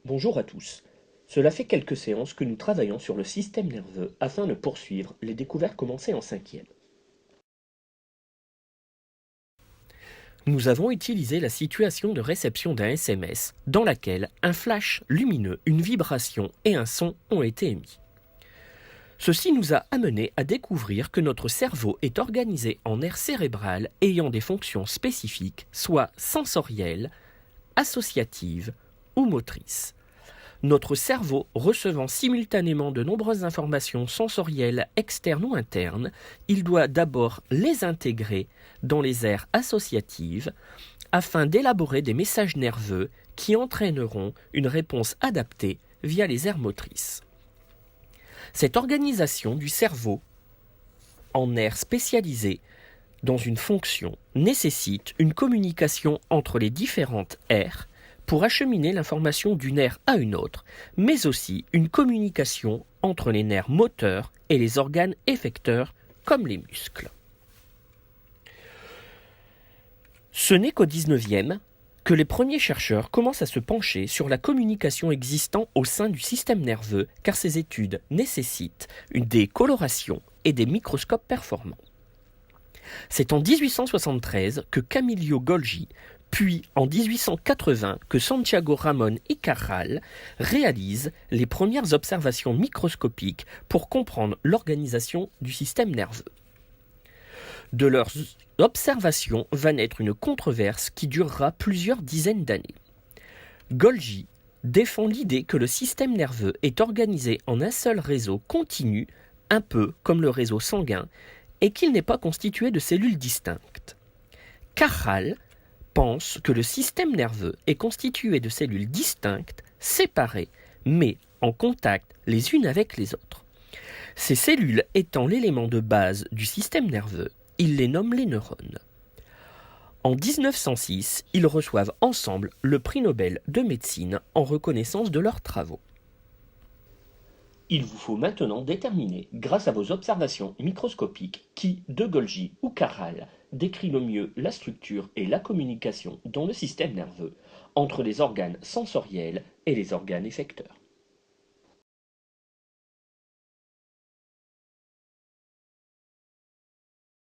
Bonjour à tous. Cela fait quelques séances que nous travaillons sur le système nerveux afin de poursuivre les découvertes commencées en cinquième. Nous avons utilisé la situation de réception d'un SMS dans laquelle un flash lumineux, une vibration et un son ont été émis. Ceci nous a amené à découvrir que notre cerveau est organisé en aires cérébrales ayant des fonctions spécifiques, soit sensorielles, associatives ou motrices. Notre cerveau recevant simultanément de nombreuses informations sensorielles externes ou internes, il doit d'abord les intégrer dans les aires associatives afin d'élaborer des messages nerveux qui entraîneront une réponse adaptée via les aires motrices. Cette organisation du cerveau en aires spécialisées dans une fonction nécessite une communication entre les différentes aires pour acheminer l'information d'une aire à une autre, mais aussi une communication entre les nerfs moteurs et les organes effecteurs comme les muscles. Ce n'est qu'au XIXe que les premiers chercheurs commencent à se pencher sur la communication existant au sein du système nerveux, car ces études nécessitent des colorations et des microscopes performants. C'est en 1873 que Camillo Golgi, puis en 1880 que Santiago Ramón y Cajal réalisent les premières observations microscopiques pour comprendre l'organisation du système nerveux. De leurs observations va naître une controverse qui durera plusieurs dizaines d'années. Golgi défend l'idée que le système nerveux est organisé en un seul réseau continu, un peu comme le réseau sanguin, et qu'il n'est pas constitué de cellules distinctes. Cajal pense que le système nerveux est constitué de cellules distinctes, séparées, mais en contact les unes avec les autres. Ces cellules étant l'élément de base du système nerveux, il les nomme les neurones. En 1906, ils reçoivent ensemble le prix Nobel de médecine en reconnaissance de leurs travaux. Il vous faut maintenant déterminer, grâce à vos observations microscopiques, qui, de Golgi ou Cajal, décrit le mieux la structure et la communication dans le système nerveux entre les organes sensoriels et les organes effecteurs.